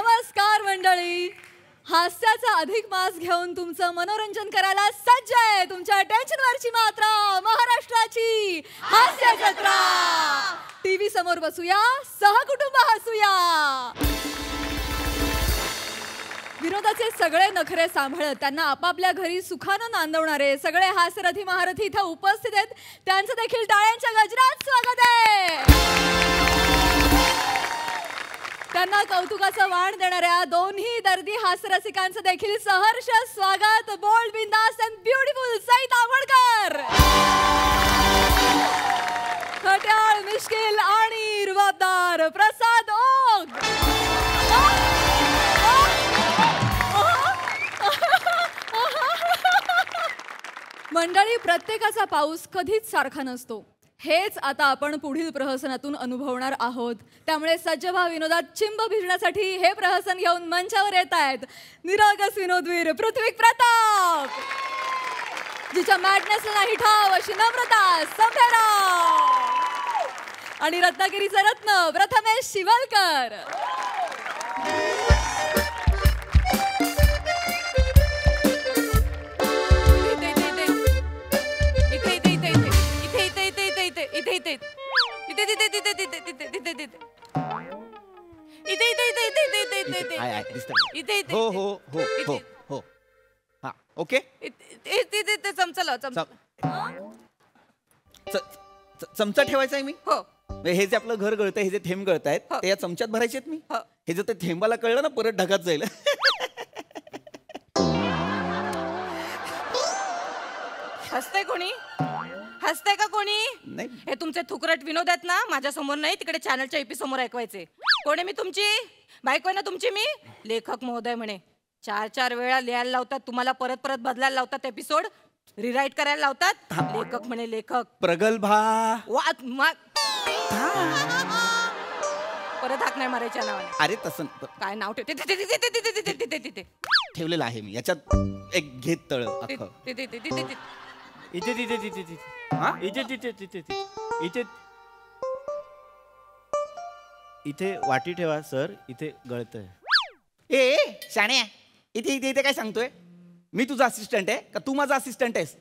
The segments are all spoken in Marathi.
नमस्कार मंडळी. हास्याचा अधिक मास घेऊन तुमचं मनोरंजन करायला सज्ज आहे तुमच्या टेन्शनवरची मात्रा महाराष्ट्राची हास्य जत्रा. टीव्ही समोर बसूया, सहकुटुंब हसूया. विनोदाचे सगळे नखरे सांभाळत त्यांना आपापल्या घरी सुखानं नांदवणारे सगळे हास्यरथी महारथी इथे उपस्थित आहेत. त्यांचं देखील टाळ्यांच्या गजरात स्वागत आहे. त्यांना कौतुकाचं वाण देणाऱ्या दोन्ही दर्दी हास्यरसिकांचं देखील सहर्ष स्वागत. बोल्ड, बिंदास अँड ब्युटिफुल सई तावडकर, खट्याळ, मिश्किल आणि रुबाबदार प्रसाद ओक. मंडळी, प्रत्येकाचा पाऊस कधीच सारखा नसतो. हेच आता आपण पुढील प्रहसनातून अनुभवणार आहोत. त्यामुळे सज्ज व्हा विनोदात चिंब भिजण्यासाठी हे प्रहसन घेऊन मंचावर येत आहेत निरागस विनोदवीर पृथ्वी प्रताप, जिच्या मॅडनेसला नाही ठाव अशी नम्रता संभेराव, आणि रत्नागिरीचा रत्न प्रथमेश शिवलकर. ओके, चमचा ठेवायचा आहे मी. हे जे आपलं घर गळतंय, हे जे थेंब गळत आहेत ते या चमच्यात भरायचे आहेत मी. हे जर ते थेंबाला कळलं ना परत ढगात जाईल. हसतंय कोणी? हसतंय का कोणी? नाही, हे तुमचे थुकरट विनोद आहेत ना, माझ्या समोर नाही, तिकडे चॅनलच्या एपी समोर ऐकवायचे. कोण आहे मी? तुमची बायको आहे ना तुमची मी. लेखक महोदय म्हणे 4 वेळा लिहायला लावतात तुम्हाला, परत परत बदलायला लावतात, एपिसोड रिराईट करायला लावतात. लेखक म्हणे लेखक. प्रगल्भा परत हाक नाही मारायच्या नावाने. अरे तसं काय नाव ठेवते? तिथे ठेवलेलं आहे मी. याच्यात एक घेत तळ इथे वाटी ठेवा सर, इथे गळतंय. ए शाण्या, इथे इथे इथे काय सांगतोय? मी तुझा असिस्टंट आहे का तू माझा असिस्टंट आहेस?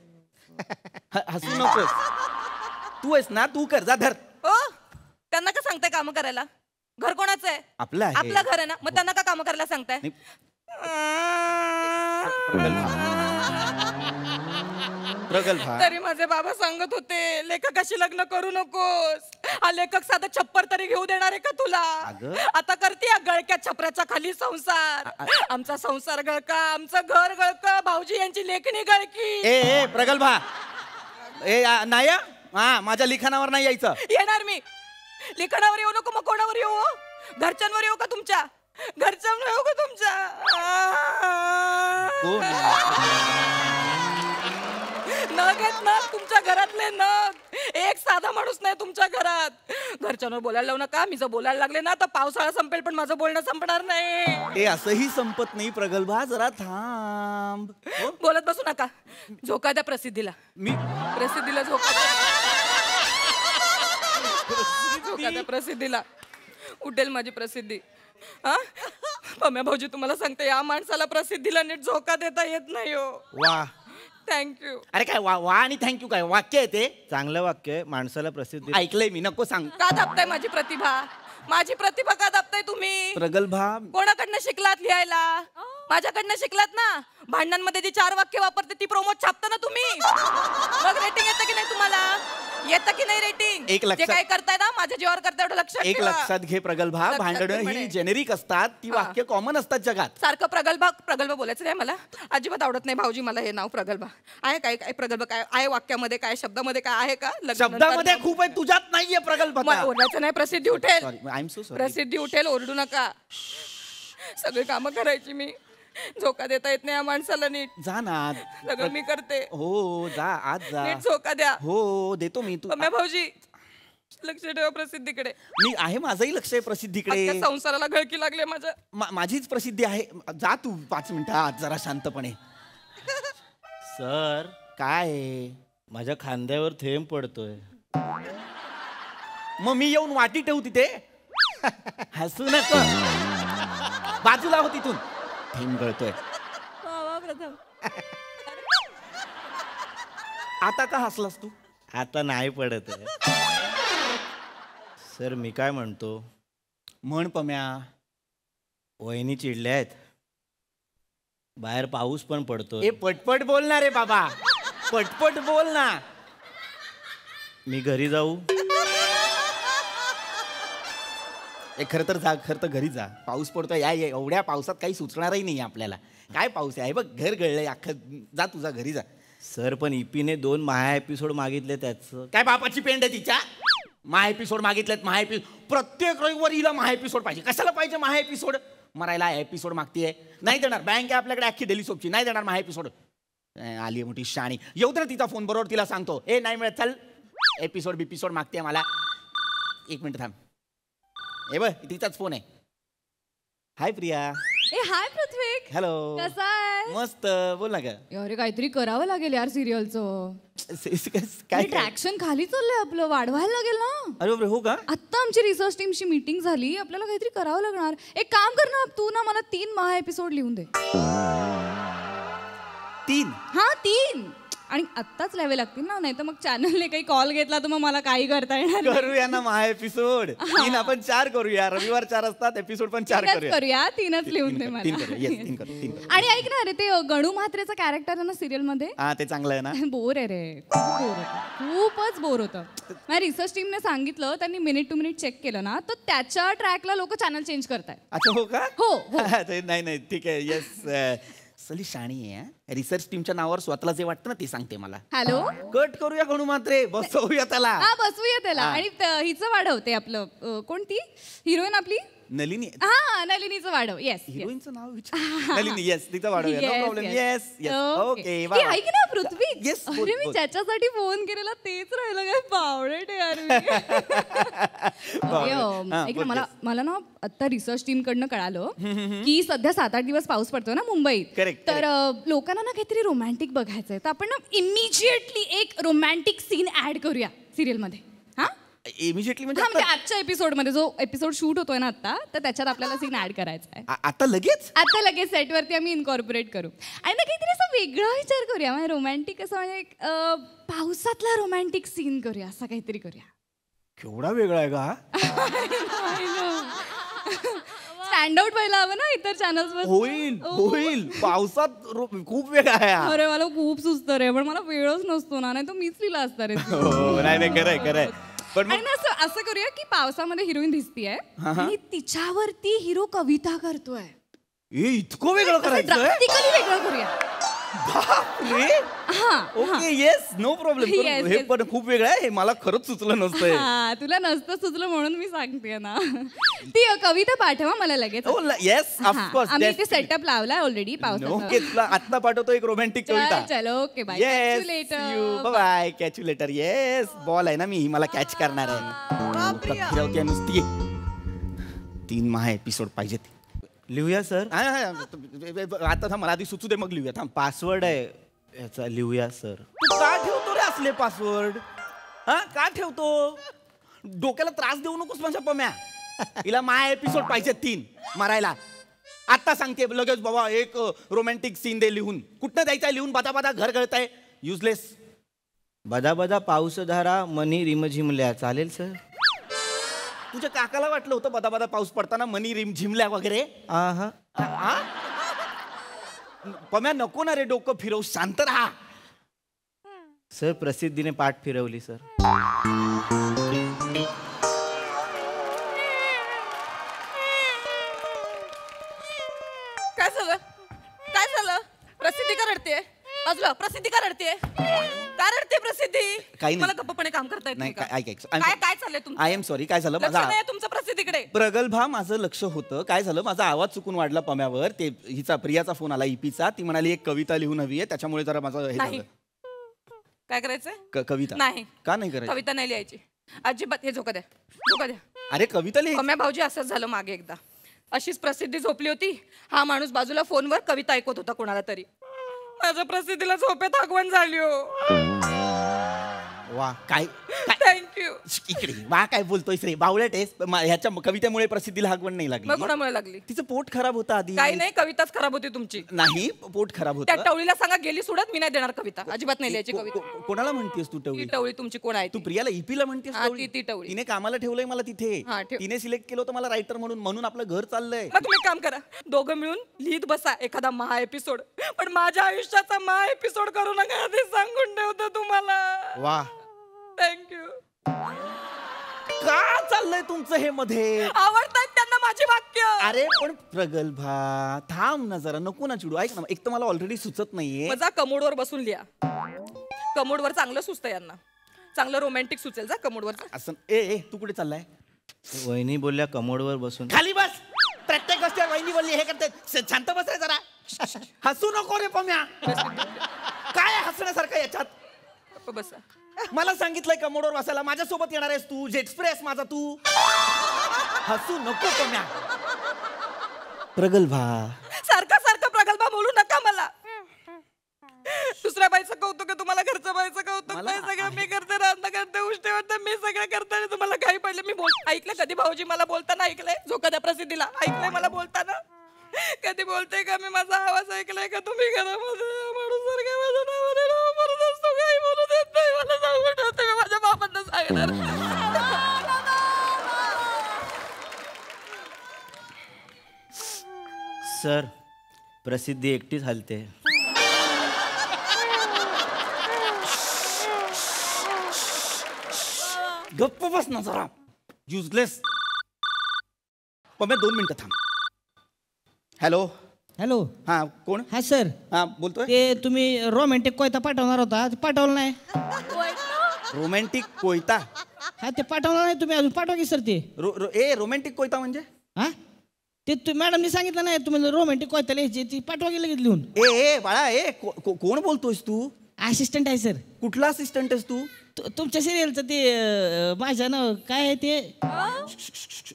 हसू नकोस. तू आहेस ना, तू कर, जा धर. त्यांना का सांगताय काम करायला? घर कोणाचं आहे? आपलं आहे. आपलं घर आहे ना, मग त्यांना का काम करायला सांगताय? प्रगल्भा, तरी माझे बाबा सांगत होते लेखकाशी लग्न करू नकोस. हा लेखक साधा छप्पर तरी घेऊ देणार आहे का तुला? आता करते या गळक्या छपराच्या खाली संसार. आमचा संसार गळका, आमचं घर गळका, भाऊजी यांची लेखणी गळकी. ए प्रगल्भा, नाही हा, माझ्या लिखाणावर नाही यायचं. येणार मी. लिखाणावर येऊ नको, मग कोणावर येऊ? घरच्यांवर येऊ का तुमच्या? घरच्यांवर येऊ का तुमच्या? नग आहेत ना तुमच्या घरातले नग. एक साधा माणूस नाही तुमच्या घरात. घरच्यांवर बोलायला लावू नका. मी जर बोलायला लागले ना तर पावसाळा संपेल पण माझं बोलणं संपणार नाही. ए असंही संपत नाही प्रगल्भा, जरा थांब. बोलत बसू नका. झोका द्या प्रसिद्धीला. मी प्रसिद्धीला झोका द्या प्रसिद्धीला. उठेल माझी प्रसिद्धी. हा पम्या भाऊजी, तुम्हाला सांगते या माणसाला प्रसिद्धीला नीट झोका देता येत नाही हो. वा, थँक्यू. अरे काय वा वा आणि थँक्यू काय वाक्य आहे ते? चांगलं वाक्य आहे. माणसाला प्रसिद्धी. ऐकलंय मी, नको सांग. का दाबताय माझी प्रतिभा? माझी प्रतिभा का दाबताय तुम्ही? प्रगल्भा, कोणाकडनं शिकलात लिहायला? माझ्याकडनं शिकलात ना. भांडणांमध्ये जी 4 वाक्य वापरते ती प्रोमोट छापता ना तुम्ही. मग रेटिंग येतं की नाही तुम्हाला? येतं की नाही रेटिंग? जे काय करताय ना माझ्या जीवावर करताय एवढं लक्षात एक ठेवा. लक्षात घे प्रगल्भा, भांडणं ही जेनेरिक असतात, ती वाक्य कॉमन असतात जगात. सारखं प्रगल्भा प्रगल्भ बोलायचं नाही मला. अजिबात आवडत नाही भाऊजी मला हे नाव प्रगल्भा. आहे काय काय प्रगल्भ? काय आहे वाक्यामध्ये? काय शब्दामध्ये काय आहे का? शब्दामध्ये खूप आहे, तुझ्यात नाहीये प्रगल्भता. ओरडायचं नाही. प्रसिद्धी उठेल. I am so sorry. प्रसिद्धी उठेल, ओरडू नका. सगळी कामं करायची मी. झोका देता येत नाही या माणसाला नीट. जा ना. सगळं मी करते. हो जा, आज जा. नीट झोका द्या. हो देतो मी. तू भाऊजी लक्ष ठेवा प्रसिद्धीकडे. मी आहे, माझंही लक्ष आहे प्रसिद्धीकडे. संसाराला गळकी लागले माझ्या. माझीच प्रसिद्धी आहे. जा तू 5 मिनिटात जरा शांतपणे. सर काय? माझ्या खांद्यावर थेंब पडतोय. मग मी येऊन वाटी ठेवू तिथे? हसू नको. बाजूला हो तिथून. थेंब गळतोय. वा वा प्रथम. आता का हसलास तू? आता नाही पडत आहे. सर मी काय म्हणतो, म्हण पम्या. वहिनी चिडल्या आहेत, बाहेर पाऊस पण पडतोय. ए पटपट बोल ना रे बाबा, पटपट बोल ना. मी घरी जाऊ? खरं तर घरी जा. पाऊस पडतोय, या एवढ्या पावसात काही सुचणारही नाही आपल्याला. काय पाऊस आहे बघ, घर गळलंय अख्खं. जा तुझा घरी जा. सर पण इपीने 2 माया एपिसोड मागितले त्याचं. काय बापाची पेंड आहे तिच्या? महा एपिसोड मागितलेत, महा एपिसोड. प्रत्येक रविवारी हिला महा एपिसोड पाहिजे. कशाला पाहिजे महा एपिसोड? मरायला एपिसोड मागतीये. नाही देणार. बँक आहे आपल्याकडे अख्खी डेली सोपची. नाही देणार महा एपिसोड. आली आहे मोठी शाणी. येऊ दे ना तिचा फोन, बरोबर तिला सांगतो. नाही मिळत, चल एपिसोड मागते मला. 1 मिनिट थांब. बघ तिचाच फोन आहे. हाय प्रिया. ए हाय पृथ्वी. हॅलो. कसा आहे? मस्त. बोल ना ग. अरे काहीतरी करावं लागेल यार सिरियलचं. काय ट्रॅक्शन खाली चाललंय आपलं, वाढवायला लागेल ना. अरे बापरे, हो का? आता आमची रिसर्च टीमची मीटिंग झाली, आपल्याला काहीतरी करावं लागणार. एक काम कर ना, तू ना मला 3 महा एपिसोड लिहून दे. 3? हा 3. आणि आत्ताच लिहावे लागतील ना, नाही तर मग चॅनलने काही कॉल घेतला तर मग मला काही करता येणार नाही. करूया ना महा एपिसोड. 3 आपण 4 करूया. रविवार 4 असतात, एपिसोड पण 4 करूया. 3च लिहून दे मला. 3 करूया. येस 3 करू. 3 करू. आणि ऐक ना, अरे ते गणू म्हात्रेचं कॅरेक्टर आहे ना सिरियल मध्ये, हा ते चांगलं आहे ना. बोर आहे रे. खूप बोर होतं, खूपच बोर होतं. माझ्या रिसर्च टीमने सांगितलं, त्यांनी मिनिट टू मिनिट चेक केलं ना, तर त्याच्या ट्रॅकला लोक चॅनल चेंज करतायत. अच्छा हो का? हो. नाही ठीक आहे. येस. सली शाणी आहे. रिसर्च टीमच्या नावावर स्वतःला जे वाटतं ना ते सांगते मला. हॅलो. कट करूया गणू मात्रे, बसवूया त्याला. हा बसवूया त्याला. आणि हिचं वाढवते आपलं, कोणती हिरोईन आपली? नलिनी. हा नलिनीचं वाढव. येस. हिरोईनचं नाव विचार. नलिनी. येस तिचं वाढवूया. No problem. Yes okay. ऐक ना पृथ्वी. Yes, बोल, अरे मी बोल. ज्याच्यासाठी फोन केलेला तेच राहिलं. काय पावडेट यार मी. ऐक ना, मला ना आता रिसर्च टीम कडनं कळालं की सध्या 7-8 दिवस पाऊस पडतो ना मुंबईत. Correct, तर लोकांना ना काहीतरी रोमॅन्टिक बघायचंय, तर आपण ना इमिजिएटली एक रोमॅन्टिक सीन ऍड करूया सिरियल मध्ये. हा इमिजिएटली म्हणजे म्हणजे आजच्या एपिसोड मध्ये जो एपिसोड शूट होतोय ना आता, तर त्याच्यात आपल्याला सीन ऍड करायचा आहे. आता लगेच? आता लगेच सेटवरती आम्ही इन्कॉर्पोरेट करू. आणि ना काहीतरी असं वेगळा विचार करूया, म्हणजे रोमॅन्टिक असं, म्हणजे पावसातला रोमॅन्टिक सीन करूया, असं काहीतरी करूया. केवढा वेगळा आहे का? स्टँड आउट व्हायला हवं ना इतर चॅनल्स वर. होईल. पावसात खूप वेगळा आहे. अरे मला खूप सुचतं रे, पण मला वेळच नसतो ना, नाही तर मीच लिहिला असता रे. नाही खरंय. पण आणि ना असं करूया की पावसामध्ये हिरोईन दिसतीये आणि तिच्यावरती हिरो कविता करतोय. इतकं वेगळं करायचं? ड्रास्टिकली वेगळं करूया. ओके. Yes no problem. हे पण खूप वेगळं आहे. हे मला खरंच सुचलं नसतंय. तुला नसतं सुचलं म्हणून मी सांगते ना. ती कविता पाठवा मला लगेच. Yes of course. आम्ही ते सेटअप लावलाय ऑलरेडी पावसाचा. ओके तुला आत्ता पाठवतो एक रोमॅन्टिक कविता. चलो okay bye. Yes bye. Catch you later. Yes ball आहे ना मी, मला कॅच करणार आहे. फिरवते नुसती. 3 महा एपिसोड पाहिजेत. लिहूया सर? आता थांब, मला आधी सुचू दे मग लिहूया. थांब. पासवर्ड आहे ह्याचा, लिहूया सर. तू का ठेवतो रे असले पासवर्ड? हा का ठेवतो? डोक्याला त्रास देऊ नकोस माझ्या पम्या. हिला माय एपिसोड पाहिजे 3 मारायला. आता सांगते लगेच बाबा, एक रोमॅन्टिक सीन दे लिहून. कुठनं द्यायचं लिहून? बादा घर गळताय. युजलेस. बदा बदा पाऊस धारा मनी रिमझिमल्या, चालेल सर? तुझ्या काकाला वाटलं होतं बदा पाऊस पडताना मनी रिम झिमल्या वगैरे? पम्या नको ना रे डोकं फिरवू, शांत राहा. सर प्रसिद्धीने पाठ फिरवली सर. काय झालं? प्रसिद्धी का रडते? अजून प्रसिद्धी का रडते? का रडते प्रसिद्धी? काही नाही. मला गप्पपणे काम करता येत नाही का? ऐक काय चाललंय तुमचं? I am sorry. काय झालं? लक्ष माझा नाही तुमचं प्रसिद्धीकडे. प्रगल्भा माझं लक्ष होतं. काय झालं, माझा आवाज चुकून वाढला पम्यावर. ते हिचा प्रियाचा फोन आला इपीचा. ती म्हणाली एक कविता लिहून हवी आहे, त्याच्यामुळे जरा माझं हे नाही. झालं. काय करायचंय? कविता नाही. का नाही करायची? कविता नाही लिहायची अजिबात. हे झोका द्या. अरे कविता लिह. कम्या भाऊजी असंच झालं मागे एकदा. अशीच प्रसिद्धी झोपली होती. हा माणूस बाजूला फोनवर कविता ऐकत होता कोणाला तरी. माझ्या प्रसिद्धीला झोपेत आगवण झाली हो. वा काय थँक्यू. इकडे वा काय बोलतोयस रे बावळट आहेस ह्याच्या कवितेमुळे प्रसिद्धीला हागवण नाही मग लागली कोणामुळे लागली? तिचं पोट खराब होतं आधी काही नाही, कविताच खराब होती तुमची. नाही पोट खराब त्या होतं टवळीला सांगा गेली सोडत, मी नाही देणार कविता, अजिबात नाही लिहायची कविता. कोणाला म्हणतेस तू ती टवळी टवळी तुमची कोण आहे तू ती? प्रियाला इपीला म्हणतेस हा, टवळी? ती टवळी. तिने कामाला ठेवलंय मला तिथे हा, ठेव. तिने सिलेक्ट केलं होतं मला रायटर म्हणून म्हणून आपलं घर चाललंय मग तुम्ही काम करा, दोघं मिळून लिहित बसा एखादा महा एपिसोड, पण माझ्या आयुष्याचा महा एपिसोड करू नका, आधी सांगून ठेवतो तुम्हाला. वा थँक्यू. का चाललंय तुमचं हे मध्ये आवडतात त्यांना माझी वाक्य. अरे पण प्रगल्भा थांब ना जरा नको ना चिडू ऐक ना एक तर मला ऑलरेडी सुचत नाहीये मग जा कमोडवर बसून लिहा. कमोडवर चांगलं सुचतं यांना, चांगलं रोमॅन्टिक सुचेल. जा कमोडवर. असं ए तू कुठे चाललाय वहिनी बोलल्या कमोडवर बसून. खाली बस प्रत्येक गोष्टीवर वहिनी बोलली हे करते शांत बस रे जरा हसू नको रे पम्या काय हसण्यासारखं याच्यात बसा. मला सांगितलंय कमोडवर बसायला माझ्यासोबत येणार आहेस तू जेट एक्सप्रेस माझा तू हसू नको पम्या प्रगल्भा सारखं सारखं प्रगल्भा बोलू नका मला. दुसऱ्या बाईचं कौतुक आहे, तुम्हाला घरच्या बाईचं कौतुक नाही. सगळं मी करते, रांधा करते, उष्टे वाटते, मी सगळं करते आणि तुम्हाला काही पडले. मी ऐकलं कधी भाऊजी मला बोलताना ऐकलंय? झोका प्रसिद्धीला ऐकलंय मला बोलताना? कधी बोलते का मी माझा आवाज ऐकलाय का? तुम्ही घरामध्ये माणूस सारखं माझं नाव बोलत असतो, काही बोलू देत नाही. मला सांगून ठेवते, मी माझ्या बाबांना सांगणार. सर प्रसिद्धी एकटीच हलते. गप्प बस ना जरा युजलेस पम्या 2 मिनिटं थांब हॅलो हॅलो. हा कोण हा सर, हा बोलतोय ते तुम्ही रोमॅन्टिक कोयता पाठवणार होता, ते पाठवलं नाही. रोमॅन्टिक कोयता हा ते पाठवलं नाही तुम्ही अजून. पाठवा की सर ते. रोमॅन्टिक कोयता म्हणजे हा ते मॅडमनी सांगितलं नाही तुम्हाला रोमॅन्टिक कोयता लिहायची, ती पाठवा की लगेच लिहून. ए बाळा कोण बोलतोयस तू असिस्टंट आहे सर. कुठला असिस्टंट आहेस तू तुमच्या सिरियलचं ते माझ्या नाव काय आहे ते.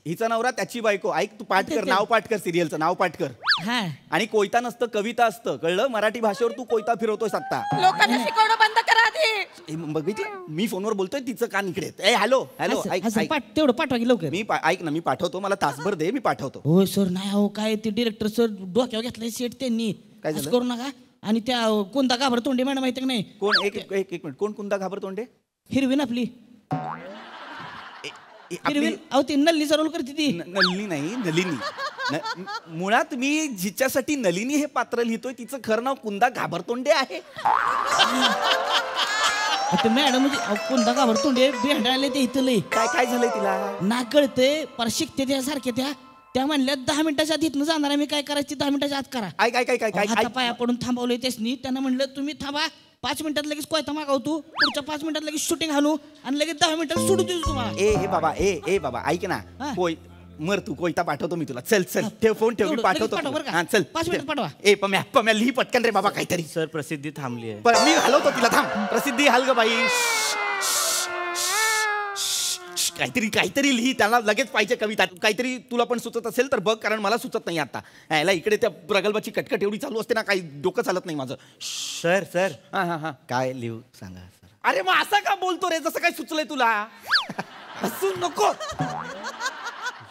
हिचा नवरा त्याची बायको ऐक तू पाठ कर नाव पाठ कर सिरियलचं नाव पाठ कर हा आणि कोयता नसतं कविता असतं कळलं मराठी भाषेवर तू कोयता फिरवतोयस आता लोकांना शिकवणं बंद करा आधी. बघितलं मी फोनवर बोलतोय तिचं कान इकडे ए हॅलो हॅलो ऐक ऐक तेवढं पाठवा की लवकर. ऐक ना मी पाठवतो मला तासभर दे मी पाठवतो हो सर. नाही हो काय ते डिरेक्टर सर डोक्यावर घेतलंय सेट त्यांनी. काय असं झालं? करू नका. आणि त्या कोणता घाबर तोंडे मॅडम माहिती का नाही? कोण एक मिनिट कोण कुंदा घाबरतोंडे हिरवीन आपली आपली अहो ती नल्लीचा रोल करते ती. नलिनी नाही नलिनी मुळात मी जिच्यासाठी नलिनी हे पात्र लिहितोय तिचं खरं नाव कुंदा घाबरतोंडे आहे. आता मॅडम म्हणजे कोणता घाबर तोंडे भेंडायला ते इथं लय काय काय झालंय तिला ना कळते पर शिकते त्या सारख्या त्या म्हणल्या 10 मिनिटाच्या आत इथनं जाणार आहे मी. काय करायची 10 मिनिटाच्या आत करा. ऐक ऐक ऐक ऐक ऐक हाता पाया पडून थांबवलंय त्यासनी. त्यांना म्हणलं तुम्ही थांबा 5 मिनिटात लगेच कोयता मागवतो, पुढच्या 5 मिनिटात लगेच शूटिंग आणू आणि लगेच 10 मिनिटात सोडू देऊ तुम्हाला. ए बाबा ऐक ना हा. मर तू कोयता पाठवतो मी तुला चल चल ठेव फोन ठेव मी तेवढं पाठवतो लगेच पाठव बरं का? हा चल 5 मिनिटात पाठवा. ए पम्या लिही पटकन रे बाबा काहीतरी सर प्रसिद्धी थांबली आहे. मी हलवतो तिला थांब प्रसिद्धी हल ग बाई काहीतरी लिही त्याला लगेच पाहिजे कविता काहीतरी तुला पण सुचत असेल तर बघ कारण मला सुचत नाही आता याला इकडे त्या प्रगल्भाची कटकट एवढी चालू असते ना काही डोकं चालत नाही माझं सर सर हा काय लिहू सांगा सर. अरे मग असं का बोलतो रे जसं काय सुचलंय तुला हसू नको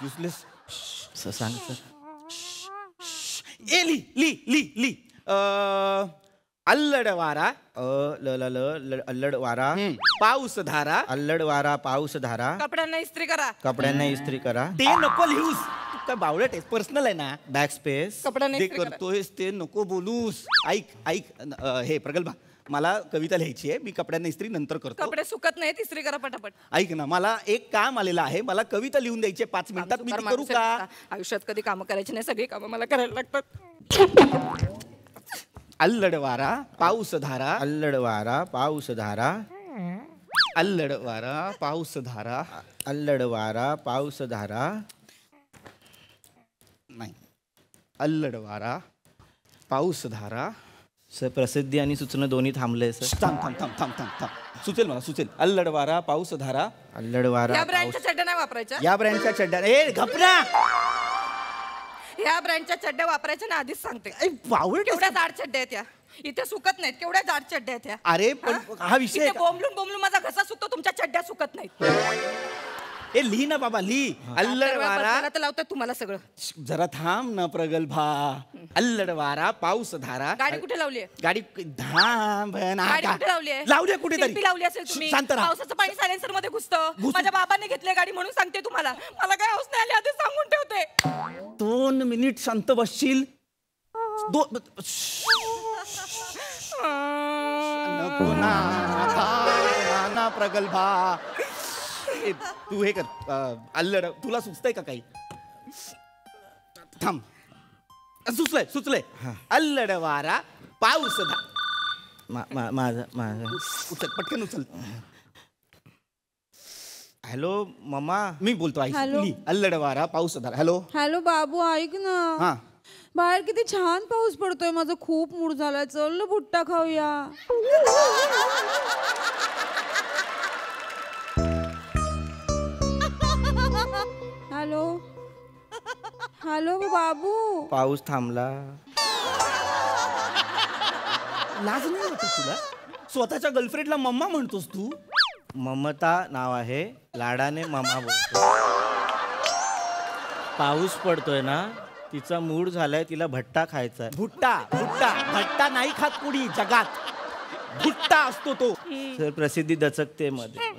युजलेस सर सांगा सर. ए ली अल्लड वारा अल्लड वारा पाऊस धारा अल्लड वारा पाऊस धारा कपड्यांना इस्त्री करा. कपड्यांना इस्त्री करा. ते नको लिहूस तू काय बावळट आहेस पर्सनल आहे ना बॅक स्पेस कपड्यांना ते इस्त्री करा. करतोयस ते नको बोलूस ऐक हे प्रगल्भा मला कविता लिहायची आहे मी कपड्यांना इस्त्री नंतर करतो कपडे सुकत नाहीत, इस्त्री करा पटापट. ऐक ना मला एक काम आलेलं आहे मला कविता लिहून द्यायची 5 मिनिटात मी ती करू का आयुष्यात कधी कामं करायची नाही, सगळी कामं मला करायला लागतात. अल्लड वारा पाऊस धारा अल्लड वारा पाऊस धारा अल्लड वारा पाऊस धारा अल्लड वारा पाऊस धारा नाही अल्लड वारा पाऊस धारा सर प्रसिद्धी आणि सूचना दोन्ही थांबले सर. थांब सुचेल मला सुचेल अल्लड वारा पाऊस धारा अल्लड वारा या ब्रँडच्या चड्ड्या नाही वापरायच्या. या ब्रँडच्या चड्ड्या ए घपना ह्या ब्रँडच्या चड्ड्या वापरायच्या ना आधीच सांगते. बावळट केवढ्या जाड चड्ड्या आहेत या. इथे सुकत नाहीत. केवढ्या जाड चड्ड्या आहेत ह्या. अरे पण हा विषय इथे बोंबलून बोंबलून माझा घसा सुकतो, तुमच्या चड्ड्या सुकत नाहीत. ए लिही ना बाबा लिही. अल्लड वारा बदलायला तर लावतात तुम्हाला सगळं. जरा थांब ना प्रगल्भा. अल्लड वारा पाऊस धारा. गाडी कुठे लावली आहे? गाडी थांब ना गाडी का? कुठे लावली आहे? लावली आहे कुठेतरी. टिप्पी लावली असेल तुम्ही. शांत राहा. पावसाचं पाणी सायलेन्सर मध्ये घुसतं. माझ्या बाबांनी घेतली गाडी म्हणून सांगते तुम्हाला. मला काय हौस नाही आली आधी सांगून ठेवते. 2 मिनिट शांत बसशील. नको ना, थांब ना प्रगल्भा. ए, तू हे कर अल्लड तुला सुचतंय का काही? थांब. सुचलंय. अल्लड वारा पाऊस माझं उचल पटकन उचल. Hello mamma. मी बोलतो आई. हॅलो. अल्लड वारा पाऊस धारा. हॅलो. हॅलो बाबू ऐक ना. हा बाहेर किती छान पाऊस पडतोय. माझा खूप मूड झालाय. चल ना भुट्टा खाऊया. हॅलो हॅलो बाबू. पाऊस थांबला. लाज नाही वाटत तुला? स्वतःच्या गर्लफ्रेंडला मम्मा म्हणतोस तू? ममता नाव आहे, लाडाने मम्मा बोलतो. पाऊस पडतोय ना, तिचा मूड झालाय, तिला भट्टा खायचा आहे. भट्टा नाही खात कुणी जगात. भुट्टा असतो तो. सर प्रसिद्धी दचकते मध्ये.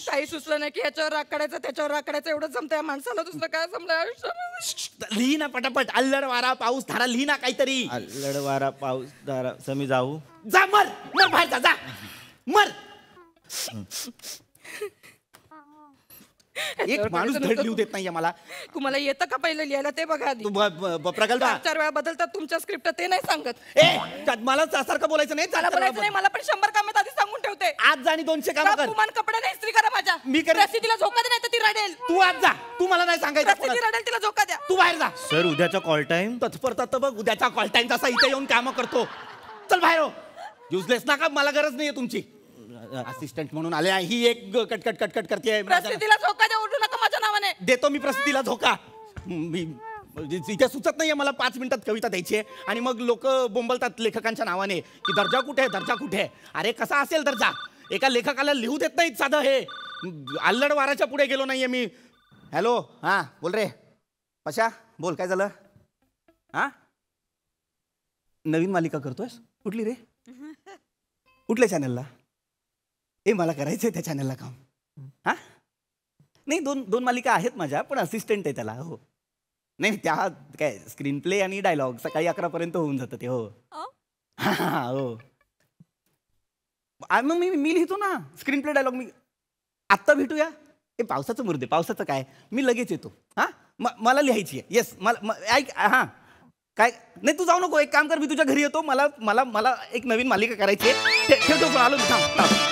काही सुचलं नाही की ह्याच्यावर राग काढायचं त्याच्यावर राग काढायचं. एवढं जमतंय माणसाला. दुसरं काय जमलंय आयुष्यामध्ये? लिही ना पटापट. अल्लड वारा पाऊस धारा लिही ना काहीतरी. अल्लड वारा पाऊस धारा. समी जाऊ. जा मर बाहेर जा मर. एक माणूस धड लिहू देत नाहीये मला. तुम्हाला येतं का पहिलं लिहायला ते बघा आधी. तू प्रगल्भा. 4 वेळा बदलतात तुमच्या स्क्रिप्ट, ते नाही सांगत. मला सारखं बोलायचं नाही. मला बोलायचं नाही. मला पण 100 कामात आधी सांगून ठेवते. आज जा आणि 200 काम कर. कुमान कपडे नाही इस्त्री करा माझ्या. मी करेन. प्रसिद्धीला झोका दे, नाही तर ती रडेल. तू आज जा. तू मला नाही सांगायचं. प्रसिद्धी रडेल, तिला झोका द्या. तू बाहेर जा. सर उद्याचा कॉल टाइम. तत्परता बघ. उद्याचा कॉल टाइम तसा इथे येऊन काम करतो. चल बाहेर हो. युजलेस ना का. मला गरज नाहीये तुमची. असिस्टंट म्हणून आले. ही एक कटकट करते. प्रसिद्धीला झोका द्या. उठू नका माझ्या नावाने. देतो मी प्रसिद्धीला झोका. मी इथे सुचत नाहीये मला 5 मिनिटात कविता द्यायची आहे. आणि मग लोक बोंबलतात लेखकांच्या नावाने की दर्जा कुठे आहे, दर्जा कुठे आहे. अरे कसा असेल दर्जा? एका लेखकाला लिहू देत नाहीत साधं हे. अल्लड वाराच्या पुढे गेलो नाहीये मी. हॅलो. हा बोल रे. पशा बोल. काय झालं? हा नवीन मालिका करतोयस? कुठली रे? कुठल्या चॅनलला? मला करायचंय त्या चॅनलला काम. हा नाही 2 मालिका आहेत माझ्या, पण असिस्टंट आहे त्याला. हो नाही त्या काय स्क्रीन प्ले आणि डायलॉग सकाळी 11 पर्यंत होऊन जातं ते. हो हो. मग मी लिहितो ना स्क्रीन प्ले डायलॉग. मी आत्ता भेटूया. पावसाचं मुर्दे. पावसाचं काय, मी लगेच येतो. हा मला लिहायची आहे. येस ऐक. हां काय नाही तू जाऊ नको. एक काम कर, मी तुझ्या घरी येतो. मला मला मला एक नवीन मालिका करायची आहे. ठेवतो. आलो मी. थांब.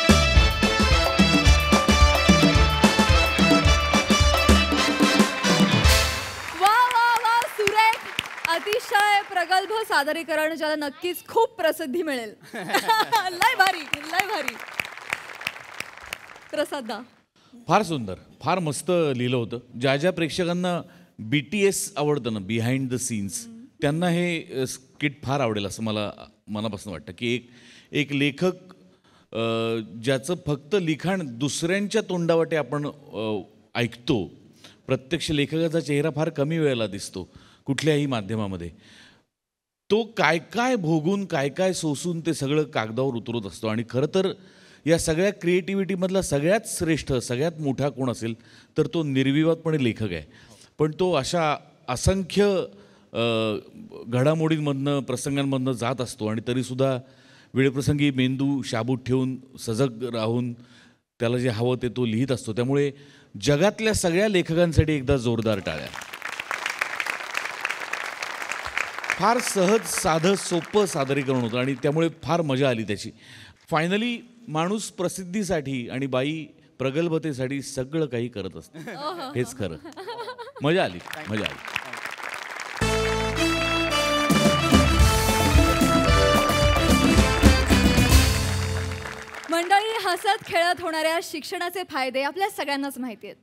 अतिशय प्रगल्भ सादरीकरण, ज्याला नक्कीच खूप प्रसिद्धी मिळेल. लय भारी. प्रसाद फार सुंदर, फार मस्त लिहिलं होतं. ज्या प्रेक्षकांना BTS आवडतं ना, बिहाइंड द सीन्स, त्यांना हे स्किट फार आवडेल असं मला मनापासून वाटतं. की एक लेखक ज्याचं फक्त लिखाण दुसऱ्यांच्या तोंडावाटे आपण ऐकतो. प्रत्यक्ष लेखकाचा चेहरा फार कमी वेळेला दिसतो कुठल्याही माध्यमामध्ये. तो काय काय भोगून काय काय सोसून ते सगळं कागदावर उतरत असतो. आणि खरं तर या सगळ्या क्रिएटिव्हिटीमधला सगळ्यात श्रेष्ठ, सगळ्यात मोठा कोण असेल तर तो निर्विवादपणे लेखक आहे. पण तो अशा असंख्य घडामोडींमधनं, प्रसंगांमधनं जात असतो. आणि तरीसुद्धा वेळप्रसंगी मेंदू शाबूत ठेवून, सजग राहून त्याला जे हवं ते तो लिहित असतो. त्यामुळे जगातल्या सगळ्या लेखकांसाठी एकदा जोरदार टाळ्या. फार सहज, साधं, सोपं सादरीकरण होतं आणि त्यामुळे फार मजा आली त्याची. फायनली माणूस प्रसिद्धीसाठी आणि बाई प्रगल्भतेसाठी सगळं काही करत असतं. हेच खरं. मजा आली. मंडळी, हसत खेळत होणाऱ्या शिक्षणाचे फायदे आपल्या सगळ्यांनाच माहिती आहेत.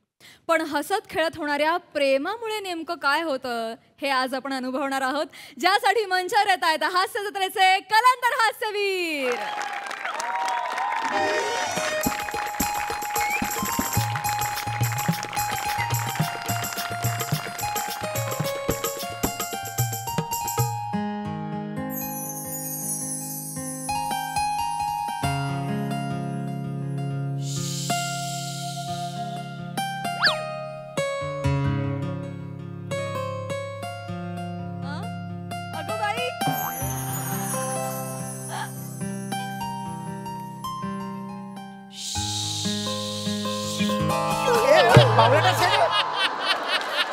पण हसत खेळत होणाऱ्या प्रेमामुळे नेमकं काय होतं हे आज आपण अनुभवणार आहोत, ज्यासाठी मंचावर येत आहेत हास्य जत्रेचे कलांतर हास्यवीर. अगं बाई,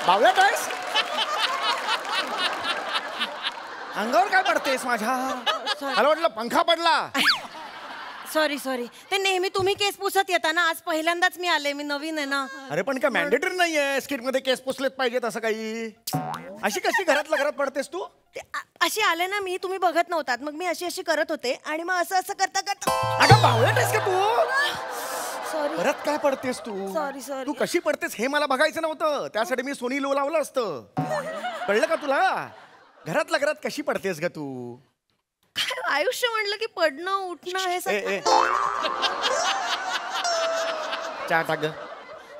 बावळट आहेस? अंगावर काय पडतेस माझ्या? मला वाटलं पंखा पडला. सॉरी सॉरी, ते नेहमी तुम्ही केस पुसत येता ना, आज पहिल्यांदाच मी आले, मी नवीन आहे ना. अरे पण काय मॅन्डेटरी नाहीये स्किट मध्ये केस पुसलेच पाहिजेत असं काही. अशी कशी घरातल्या घरात पडतेस तू? अशी आले ना मी, तुम्ही बघत नव्हतात, मग मी अशी अशी करत होते आणि मग असं असं करता करता. अगं बावळट आहेस का तू? सॉरी परत काय पडतेस तू? Sorry, sorry. तू कशी पडतेस हे मला बघायचं नव्हतं, त्यासाठी मी सोनी लो लावलं असतं. कळलं का तुला? घरातल्या घरात कशी पडतेस ग तू? काय आयुष्य म्हणलं की पडणं उठणं हे ए, सगळं. ए. चहा टाक ग,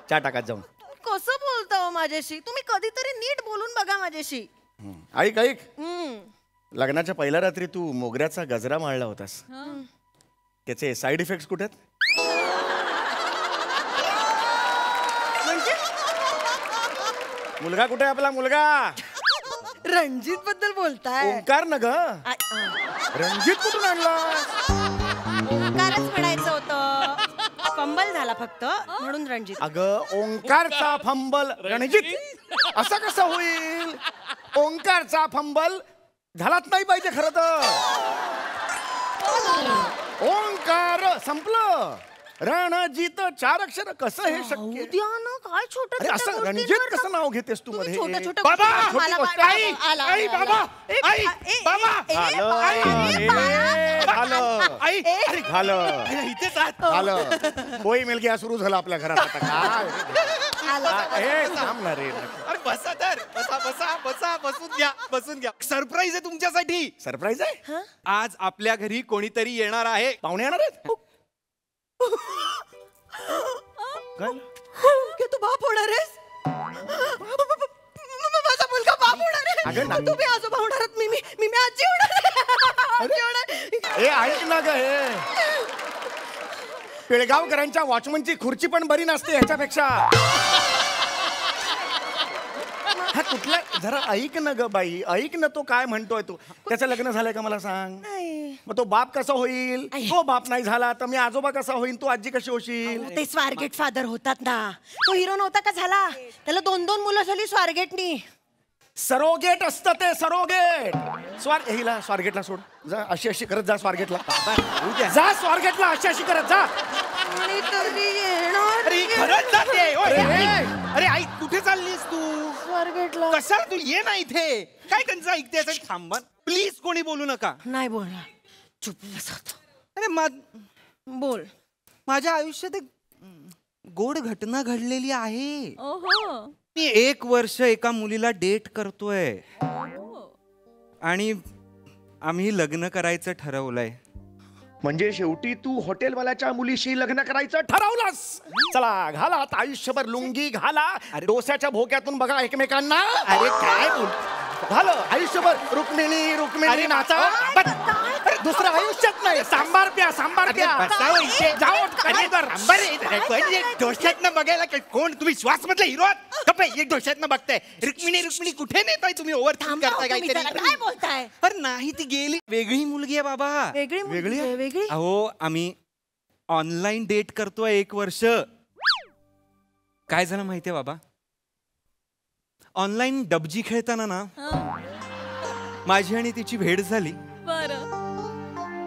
चहा टाकात जाऊन. कसं बोलता हो माझ्याशी तुम्ही? कधीतरी नीट बोलून बघा माझ्याशी. ऐक ऐक, हम्म. लग्नाच्या पहिल्या रात्री तू मोगऱ्याचा गजरा माळला होतास, त्याचे साईड इफेक्ट्स कुठे आहेत? म्हणजे मुलगा कुठे आहे आपला मुलगा? रणजित बद्दल बोलताय? ओंकार न ग, रणजित कुठून आणला? ओंकारच म्हणायचं होतं, फंबल झाला फक्त म्हणून रणजित. अगं ओंकारचा फंबल रणजित असं कसं होईल? ओंकारचा फंबल झालाच नाही पाहिजे खरं तर. ओंकार संपलं, रणजित 4 अक्षर, कसं हे शक्य? द्या ना, काय छोटं अरे असं छोटं रणजित गोष्टींवर कसं नाव घेतेस तू मध्ये? छोटं छोटं बाबा, गोष्टी- छोटी मला- गोष्ट. मला- आई, आला, आई, आला, बाबा, आला. आई, ए, बाबा. ए, झालं, बाळा, अरे, बाळा. आई, अरे, झालं, झालं. होय मेलकी सुरू झालं आपल्या घरात आता. काय हे थांब ना रे. अरे बसा तर, बसा बसा बसा, बसून घ्या. सरप्राईज आहे तुमच्यासाठी. सरप्राईज आहे? आज आपल्या घरी कोणीतरी येणार आहे. पाहुणे येणार आहेत? काय? की तू बाप होणार आहेस? माझा मुलगा बाप होणार आहे. अगं नाही. तुम्ही आजोबा होणार आहात, मी आजी होणार आहे. आजी होणार आहे. हे ऐक ना ग, हे पिळगावकरांच्या वॉचमनची खुर्ची पण बरी नसते ह्याच्यापेक्षा. हा कुठला, जरा ऐक ना ग बाई, ऐक ना, तो काय म्हणतोय तू? त्याचं लग्न झालंय का मला सांग? नाही. मग तो बाप कसा होईल? आई. तो बाप नाही झाला तर मी आजोबा कसा होईल? तू आजी कशी होशील? ते स्वारगेट फादर होतात ना. तो हिरो नव्हता का झाला? त्याला 2-2 मुलं झाली स्वारगेटनी. सरोगेट असतं ते, सरोगेट. हिला स्वारगेटला सोड, जा अशी अशी करत जा स्वारगेटला. जा स्वारगेटला अशी अशी करत जा. कोणीतरी येणार अरे खरंच जाते. अरे, अरे आई, कुठे चाललीस तू? स्वारगेटला. कशाला तू ये ना इथे? काय त्यांचं ऐकतेस? थांबा प्लीज, कोणी बोलू नका. नाही बोलणार, चुप बसत. अरे बोल. माझ्या आयुष्यात एक गोड घटना घडलेली आहे. ओहो, मी 1 वर्ष एका मुलीला डेट करतोय आणि आम्ही लग्न करायचं ठरवलंय. म्हणजे शेवटी तू हॉटेलवाल्याच्या मुलीशी लग्न करायचं ठरवलंस? चला घाला आता आयुष्यभर लुंगी घाला, डोस्याच्या भोक्यातून बघा एकमेकांना. अरे काय बोल, झालं आयुष्यभर रुक्मिणी रुक्मिणी नाचा. दुसरं आयुष्यात नाही. सांबार प्या, सांबार प्या. जाओ, डोशातनं बघायला काय कोण तुम्ही? श्वास मधले हिरो एक डोशातनं बघताय. रुक्मिणी रुक्मिणी कुठे नेताय तुम्ही? ओव्हर थिंक करताय तुम्ही जरा काहीतरी. काय बोलताय? अरे नाही, ती गेली. वेगळी मुलगी आहे बाबा. वेगळी मुलगी आहे, वेगळी. अहो आम्ही ऑनलाईन डेट करतोय 1 वर्ष. काय झालं माहितीये बाबा, ऑनलाईन डबजी खेळताना ना माझी आणि तिची भेट झाली बरं.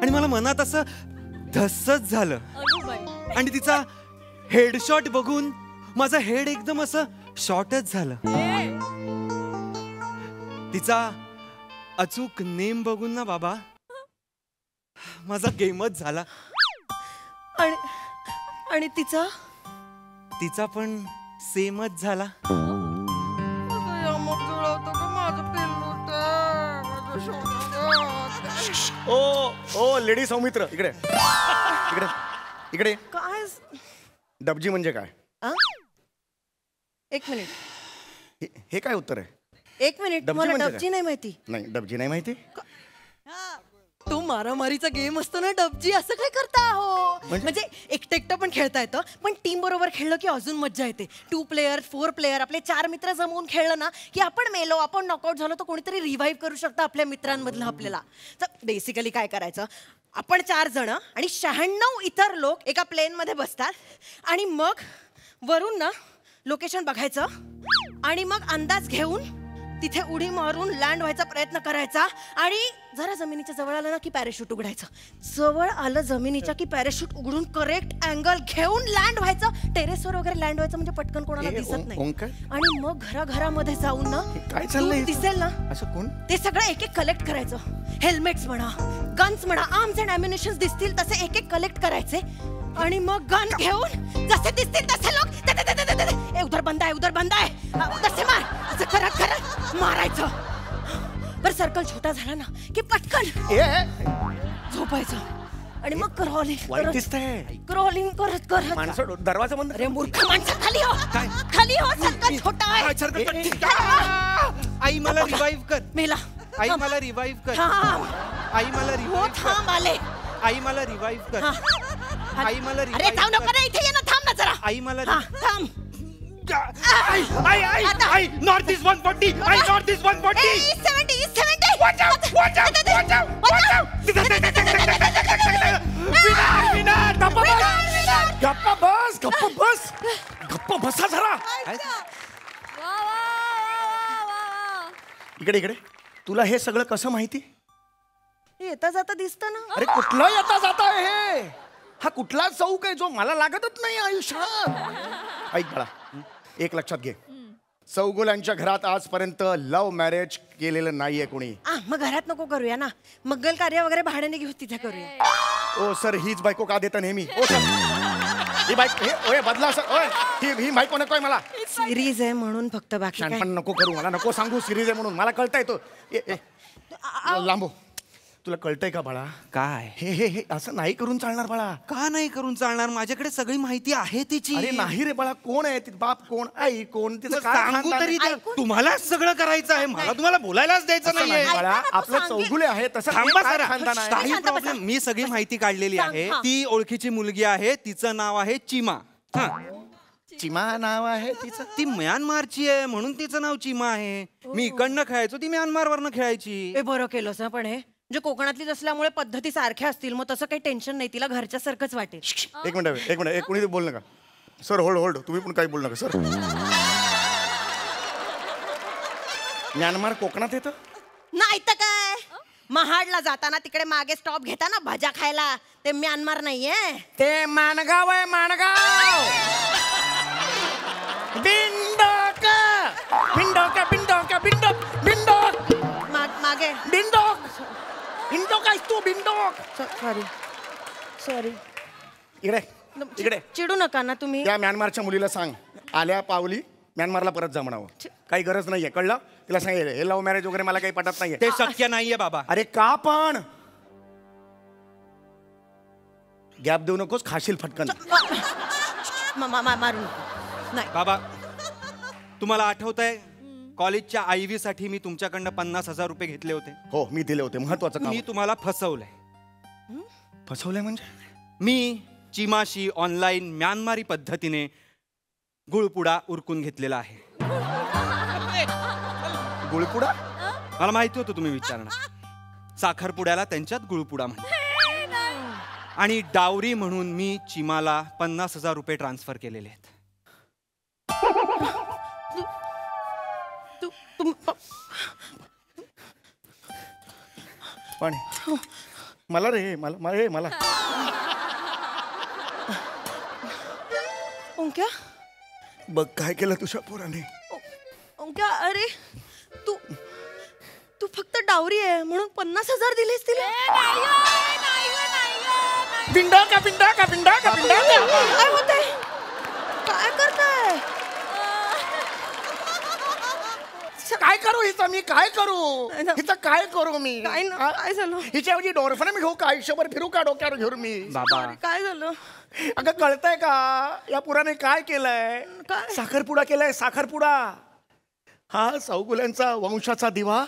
आणि मला मनात असं धस्सच झालं अगं बाई. आणि तिचा हेडशॉट बघून माझं हेड एकदम असं शॉर्टच झालं. तिचा अचूक नेम बघून ना बाबा माझा गेमच झाला. आणि तिचा तिचा पण सेमच झाला. ओ लेडी सौमित्र इकडे इकडे इकडे. काय डबजी म्हणजे काय? एक मिनिट हे काय उत्तर आहे? एक मिनिट डबजी मला म्हणजे डबजी काय? नाही माहिती. नाही डबजी नाही माहिती. तो मारामारीचा गेम असतो ना डबजी, असं काय करता हो? म्हणजे एकटं एकटं पण खेळता येतं, पण टीम बरोबर खेळलं की अजून मज्जा येते. 2 प्लेयर 4 प्लेयर आपले 4 मित्र जमवून खेळलं ना की आपण मेलो, आपण नॉकआउट झालो तर कोणीतरी रिव्हाइव्ह करू शकतं आपल्या मित्रांमधलं आपल्याला. तर बेसिकली काय करायचं, आपण 4 जण आणि 96 इतर लोक एका प्लेनमध्ये बसतात आणि मग वरून ना लोकेशन बघायचं आणि मग अंदाज घेऊन तिथे उडी मारून लँड व्हायचा प्रयत्न करायचा आणि जरा जमिनीच्या जवळ आलं ना की पॅराशूट उघडायचं. जवळ आलं जमिनीच्या की पॅराशूट उघडून करेक्ट अँगल घेऊन लँड व्हायचं. टेरेसवर वगैरे लँड व्हायचं म्हणजे पटकन कोणाला दिसत नाही. आणि मग घराघरामध्ये जाऊन ना काय चाललंय दिसेल ना असं कोण ते सगळं एक एक कलेक्ट करायचं. हेल्मेट्स म्हणा, गन्स म्हणा, आर्म्स अँड ॲम्युनिशन्स दिसतील तसे एक एक कलेक्ट करायचे आणि मग गन घेऊन जसे दिसतील तसे लोक उधर बंद आहे उधर बंद आहे तसे मार, असं करत करत मारायचं. बरं सर्कल छोटा झाला ना की पटकन झोपायचं आणि मग क्रॉलिंग करत करत माणसं दरवाजा बंद. अरे मूर्ख माणसं खाली हो, खाली हो, सर्कल छोटा आहे. आई मला रिवाइव्ह कर. मेला. आई मला रिवाइव्ह कर. आई मला रिवाइव्ह कर. थांब आले. आई मला रिवाइव्ह कर. आई मला अरे थांब नको रे, इथे ये ना, थांब ना जरा. आई मला थांब. आई नॉर्थ ईस्ट 140. आई north east 140. 70. Watch out! Watch out! Watch out! Watch out! विनार गप्पा बस गप्पा बस गप्पा बसा जरा. इकडे इकडे. तुला हे सगळं कसं माहिती? येता जाता दिसतं ना. अरे कुठला येता जाता हे? हा कुठला चौक आहे जो मला लागतच नाही आयुष्यात? ऐक बाळा, एक लक्षात घे, चौगुलांच्या घरात आजपर्यंत लव्ह मॅरेज केलेलं नाहीये कोणी. मग घरात नको करूया ना, मंगल कार्य वगैरे भाड्याने घेऊ तिथे करूया. ओ सर, हीच बायको का देता नेहमी? ओ सर, ही बायको हे ओय बदला सर. ओय ही बायको नकोय मला. सिरीज आहे म्हणून फक्त, बाकी काय. पण नको करू, मला नको सांगू सिरीज आहे म्हणून. मला कळतंय तो. लांबो. तुला कळतंय का बाळा? काय हे हे हे असं नाही करून चालणार बाळा. का नाही करून चालणार? माझ्याकडे सगळी माहिती आहे तिची. अरे नाही रे बाळा, कोण आहे ती, बाप कोण, आई कोण, तिचं काय सांगू खानदान तरी आहे? तुम्हालाच सगळं करायचं आहे, मला तुम्हाला बोलायलाच द्यायचं असं नाहीये. नाही बाळा, आपलं चौगुले आहे तसं थांबा काय जरा. खानदान आहे? काही प्रॉब्लेम, मी सगळी माहिती काढलेली आहे. ती ओळखीची मुलगी आहे, तिचं नाव आहे चिमा. चिमा नाव आहे तिचं? ती म्यानमारची आहे म्हणून तिचं नाव चिमा आहे. मी इकडनं खेळायचो, ती म्यानमारवरनं खेळायची. बरं केलंस ना. पण हे म्हणजे कोकणातलीच असल्यामुळे पद्धती सारख्या असतील, मग तसं काही टेन्शन नाही, तिला घरच्या सारखंच वाटेल. एक मिनिट एक कोणी बोल नका सर. होल्ड तुम्ही पण काही बोल नका सर. म्यानमार कोकणात येतं? नाही तर काय, महाडला जाताना तिकडे मागे स्टॉप घेताना भाज्या खायला, ते म्यानमार नाहीये, ते माणगाव आहे, माणगाव. बिंडोक बिंडोक बिंडोक बिंडोक बिंडोक मागे. बिंडोक बिंडोक आहेस तू, बिंडोक. सॉरी. इकडे इकडे. चिडू नका ना तुम्ही. त्या म्यानमारच्या मुलीला सांग, आल्या पावली म्यानमारला परत जा म्हणावं. काही गरज नाहीये, कळलं? तिला सांग हे लव्ह मॅरेज वगैरे मला काही पटत नाहीये. ते शक्य नाहीये बाबा. अरे का पण? गॅप देऊ नकोस, खाशील फटकन. मारून नाही बाबा. तुम्हाला आठवतंय कॉलेजच्या IV साठी मी तुमच्याकडनं 50,000 रुपये घेतले होते? हो मी दिले होते, महत्वाचं काम. मी तुम्हाला फसवलंय. फसवलंय म्हणजे? मी चिमाशी ऑनलाईन म्यानमारी पद्धतीने गुळपुडा उरकून घेतलेला आहे. गुळपुडा? मला माहिती होतं तुम्ही विचारणार. साखरपुड्याला त्यांच्यात गुळपुडा म्हणतात. आणि डावरी म्हणून मी चिमाला 50,000 रुपये ट्रान्सफर केलेले आहेत. पण मला रे मला ओंक्या, बघ काय केलं तुझ्या पोराने. ओंक्या, अरे तू फक्त डावरी आहे म्हणून 50,000 दिलेस तिला? बिंडा का बिंडा का बिंडा का बिंडा काय होतंय? काय करताय? काय करू हिचं मी काय करू हिचं काय करू मी काय हा? काय झालं हिच्याऐवजी डॉर्फन मी घेऊ का आयुष्यभर फिरू का डोक्यावर घेऊन मी बाबा काय झालं अगं कळतंय का या पुराने काय केलंय काय? साखरपुडा केलाय साखरपुडा हा सौगुल्यांचा वंशाचा दिवा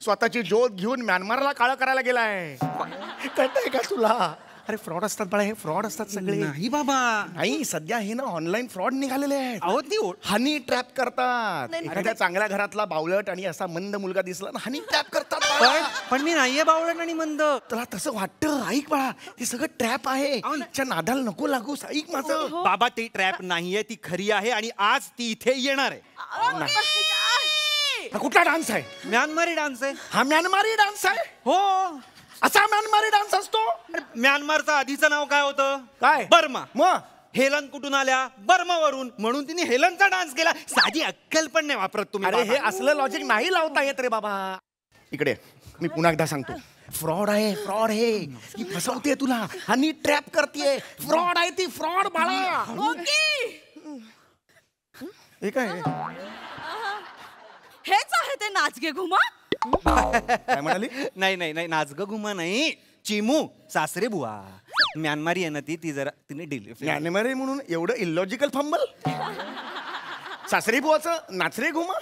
स्वतःची ज्योत घेऊन म्यानमारला काळं करायला गेलाय कळतंय का तुला अरे फ्रॉड असतात बाळा हे फ्रॉड असतात सगळे नाही बाबा नाही सध्या हे ना ऑनलाईन फ्रॉड निघालेले आहेत अहो ती हनी ट्रॅप करतात एखाद्या चांगल्या घरातला बावळट आणि असा मंद मुलगा दिसला ना हनी ट्रॅप करतात बाळा. पण मी नाहीये बावळट आणि मंद. तुला तसं वाटतं ऐक बाळा हे सगळं ट्रॅप आहे त्या नादाला नको लागूस ऐक माझं बाबा ती ट्रॅप नाहीये ती खरी आहे आणि आज ती इथे येणार आहे. हा कुठला डान्स आहे म्यानमारी डान्स आहे. हा म्यानमारी डान्स आहे हो असा म्यानमारी डान्स असतो म्यानमारचं आधीचं नाव काय होतं काय बर्मा. मग हेलन कुठून आल्या बर्मावरून म्हणून तिने हेलनचा डान्स केला. साधी अक्कल पण नाही वापरत तुम्ही. अरे हे बाबा. असलं लॉजिक नाही लावता येत रे बाबा इकडे मी पुन्हा एकदा सांगतो फ्रॉड आहे ती फसवते तुला आणि ट्रॅप करते फ्रॉड आहे ती फ्रॉड बाळा हे काय हेच आहे ते नाचगे घुमा. काय म्हणाली नाही नाही नाही नाच ग घुमा नाही चिमू सासरे बुवा म्यानमारी आहे ना ती जरा तिने डिली म्यानमारी म्हणून एवढं इलॉजिकल फंबल सासरी बुवाचं नाचरे घुमा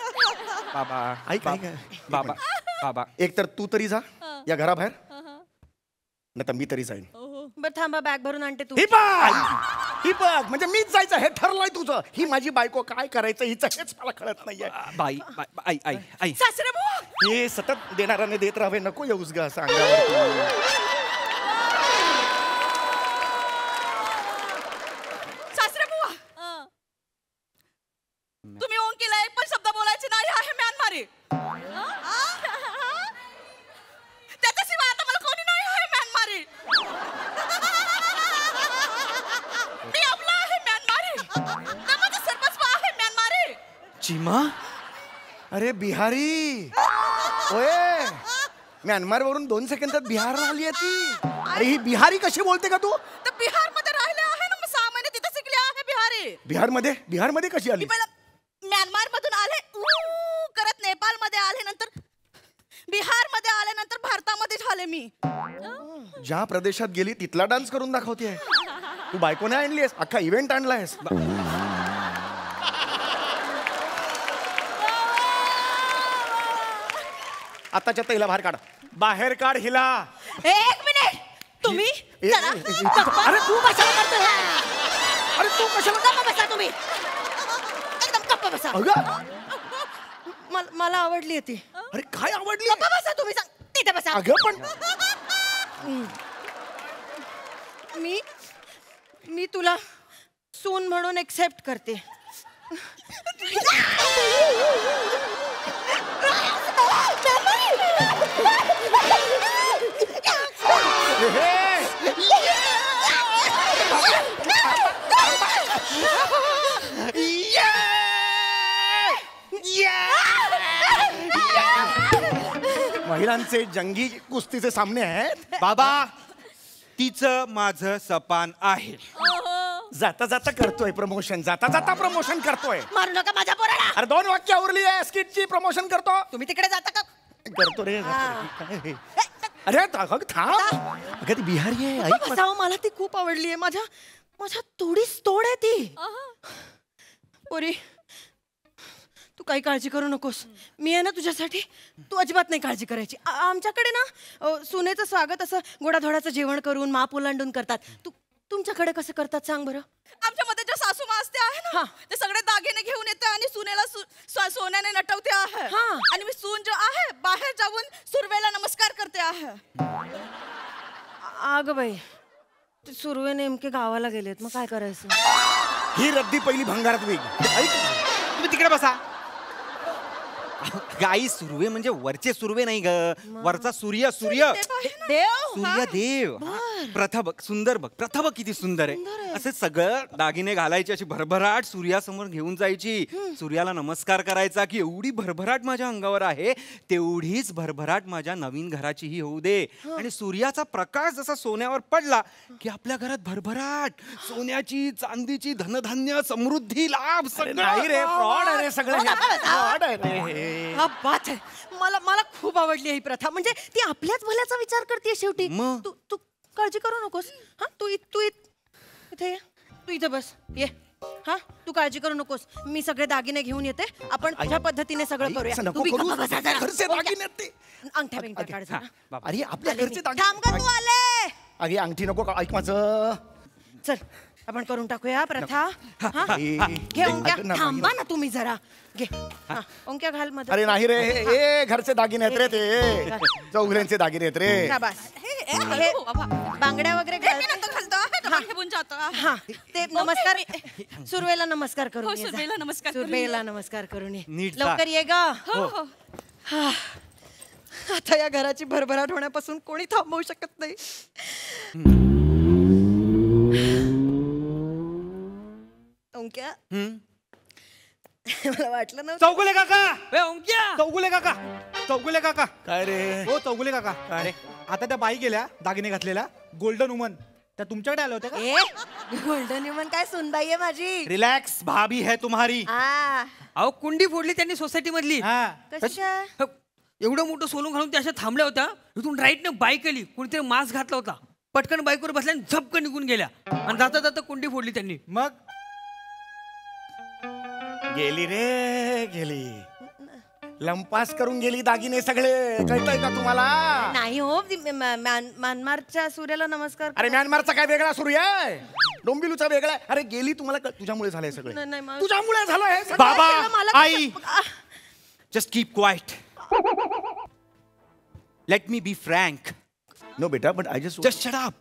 बाबा ऐक ऐक बाबा बाबा एक तर तू तरी जा या घराबाहेर नाही तर मी तरी जाईन बरं थांबा बॅग भरून आणते तू ही बघ म्हणजे मीच जायचं हे ठरलंय तुझं ही माझी बायको काय करायचं हिचं हेच मला कळत नाहीये बाई आई आई आई सासरे बुवा हे सतत देणाऱ्याने देत राहावे नको येऊस ग असं अंगावर सासरे बुवा तुम्ही ओंकीला एक पण शब्द बोलायचे नाही आहे म्यानमारी. त्याच्याशिवाय आता मला कोणी नाही आहे म्यानमारी. मी आपला आहे म्यानमारी. ते माझं सर्वस्व आहे म्यानमारी. चिमा अरे बिहारी ओए म्यानमार वरून 2 सेकंदात बिहारला आली आहे ती अरे ही बिहारी कशी बोलते का तू तर बिहार मध्ये राहिले आहे ना मग 6 महिने तिथे शिकले आहे बिहारी. बिहार मध्ये कशी आली मी पहिला म्यानमार मधून आले करत नेपाळ मध्ये आले नंतर बिहार मध्ये आल्यानंतर भारतामध्ये झाले मी. ज्या प्रदेशात गेली तिथला डान्स करून दाखवते तू बायको नाही आणलीस अख्खा इव्हेंट आणलायस आताच्या तैला बाहेर काढ हिला एक मिनिट तुम्ही जरा अरे तू कशाला करते अरे तू कशाला गप्प बसा तुम्ही एकदम गप्प बसा. अगं मला आवडली ती अरे काय आवडली गप्प बसा तुम्ही तिथे बसा. अगं पण मी तुला सून म्हणून एक्सेप्ट करते. महिलांचे जंगी कुस्तीचे सामने आहेत बाबा तिचं माझं सपान आहे. जाता जाता करतोय प्रमोशन जाता प्रमोशन करतोय मारू नका माझ्या पोराला. अरे 2 वाक्य उरली आहे स्किटची प्रमोशन करतो तुम्ही तिकडे जाता का करतो रे काय? अरे अगं थांब अगं ती बिहारी आहे ऐक बसावं, मला ती खूप आवडली आहे. माझ्या तोडीस तोड आहे ती. पोरी तू काही काळजी करू नकोस. मी आहे ना तुझ्यासाठी. तू अजिबात नाही काळजी करायची. आमच्याकडे ना सुनेचं स्वागत असं गोडाधोडाचं जेवण करून माप ओलांडून करतात. तुमच्याकडे कसं करतात सांग बरं. आमच्यामध्ये जे सासू मासते आहे ना ते सगळे दागिने घेऊन येते आणि सुनेला सोन्याने नटवते आहे. आणि मी सून जो आहे बाहेर जाऊन सुरवेला नमस्कार करते आहे. अगं बाई ते सुरवे नेमके गावाला गेलेत मग काय करायचं. ही रद्दी पहिली भंगारात वेग ऐक तुम्ही तिकडे बसा. गाई सुरवे म्हणजे वरचे सुरवे नाही ग वरचा सूर्य देव सूर्य देव प्रथा बघ सुंदर बघ, प्रथा बघ किती सुंदर आहे. असे सगळं दागिने घालायची, अशी भरभराट सूर्यासमोर घेऊन जायची, सूर्याला नमस्कार करायचा की एवढी भरभराट माझ्या अंगावर आहे तेवढीच भरभराट माझ्या नवीन घराचीही होऊ दे. आणि सूर्याचा प्रकाश जसा सोन्यावर पडला की आपल्या घरात भरभराट, सोन्याची, चांदीची, धनधान्य, समृद्धी, लाभ सगळं. नाही रे, फ्रॉड आहे रे सगळं हे. फ्रॉड आहे रे हे. हा बात आहे. मला खूप आवडली ही प्रथा. म्हणजे ती आपल्याच भल्याचा विचार करते शेवटी. मग? तू काळजी करू नकोस. हा तू इथे ये. तू इथे बस ये. हा तू काळजी करू नकोस. मी सगळे दागिने घेऊन येते. आपण तुझ्या पद्धतीने सगळं करूया. असं नको तुम्ही करू. गप्प बसा जरा. घरचे दागिने आहेत ते. अंगठ्या बिंगठ्या काढ जरा. अरे आपल्या घरचे थांब दागिने. का तू आले. अरे अंगठी नको का? ऐक माझं. चल आपण करून टाकूया प्रथा. हा? ए, घे ओंक्या. ऐक ना, थांबा ना तुम्ही जरा. घे हा, ओंक्या घाल मध्ये. अरे नाही रे, ए घरचे दागिने आहेत रे ते. चौघड्यांचे दागिने आहेत रे. शाबास. हे बांगड्या वगैरे घाल. हा ते नमस्कार सुरवेला नमस्कार करून ये जा. सुरवेला नमस्कार करून ये. नीट जा. लवकर ये गा. हा. आता या घराची भरभराट होण्यापासून कोणी थांबवू शकत नाही. ओंक्या मला वाटलं ना. चौगुले काका, चौगुले काका, चौगुले काका. काय रे? हो चौगुले काका. अरे आता त्या बाई गेल्या दागिने घातलेल्या गोल्डन वुमन, त्या तुमच्याकडे आल्या होत्या का? ए गोल्डन वुमन काय सुनबाई आहे माझी. रिलॅक्स, भाभी है तुम्हारी. हा अहो कुंडी फोडली त्यांनी सोसायटी मधली. हा कशी काय? एवढं मोठं सोनं घालून त्या अशा थांबल्या होत्या. इथून राईट न बाईक आली, कोणीतरी मास्क घातला होता, पटकन बाईकवर बसल्या आणि झपकन निघून गेल्या. आणि जाता जाता कुंडी फोडली त्यांनी. मग गेली रे गेली. लंपास करून गेली दागिने सगळे. कळतंय का तुम्हाला? नाही हो म्यानमारच्या सूर्याला नमस्कार. अरे म्यानमारचा काय वेगळा सूर्य आहे, डोंबिवलीचा वेगळा आहे. अरे गेली तुम्हाला तुझ्यामुळे झालंय सगळं. नाही, मला- तुझ्यामुळे झालं हे सगळं. बाबा, मला- आई, just keep quiet. Let me be frank. No बेटा, but I just Just shut up.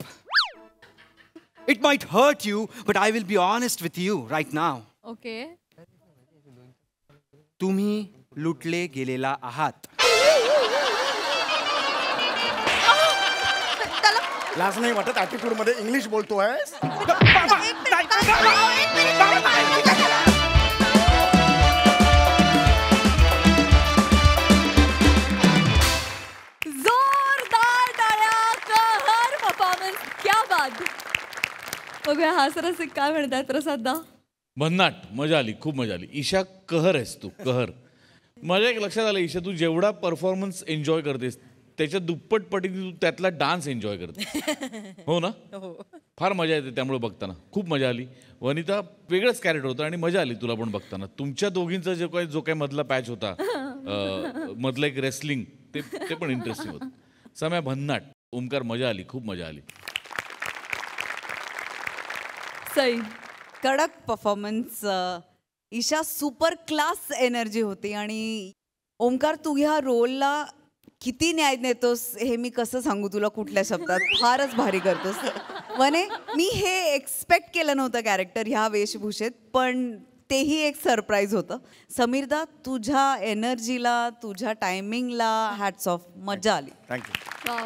It might hurt you, but I will be honest with you right now. Okay. तुम्ही लुटले गेलेला आहात. लाज नाही वाटत ऍटिट्यूड मध्ये इंग्लिश बोलतोय. जोरदार टाळ्या. कहर परफॉर्मन्स. क्या बात. बघूया हासरसिक काय म्हणतात प्रसाददा. भन्नाट, मजा आली, खूप मजा आली. ईशा कहर आहेस तू, कहर. मला एक लक्षात आलं, ईशा तू जेवढा परफॉर्मन्स एन्जॉय करतेस त्याच्या दुप्पट पटीने तू त्यातला डान्स एन्जॉय करते. हो ना? फार मजा येते त्यामुळे बघताना. खूप मजा आली. वनिता वेगळंच कॅरेक्टर होतं आणि मजा आली तुला पण बघताना. तुमच्या दोघींचा जो काही मधला पॅच होता, मधलं एक रेसलिंग, ते पण इंटरेस्टिंग होतं. सम्या भन्नाट, ओमकार मजा आली, खूप मजा आली. सई. कडक performance. Isha super class energy होती. आणि ओमकार तू ह्या रोलला किती न्याय देतोस हे मी कसं सांगू तुला कुठल्या शब्दात. फारच भारी करतोस. वने मी हे एक्सपेक्ट केलं नव्हतं कॅरेक्टर ह्या वेशभूषेत, पण तेही एक सरप्राईज होतं. समीरदा तुझ्या एनर्जीला, तुझ्या टायमिंगला हॅट्स ऑफ. मजा आली. थँक्यू. वा.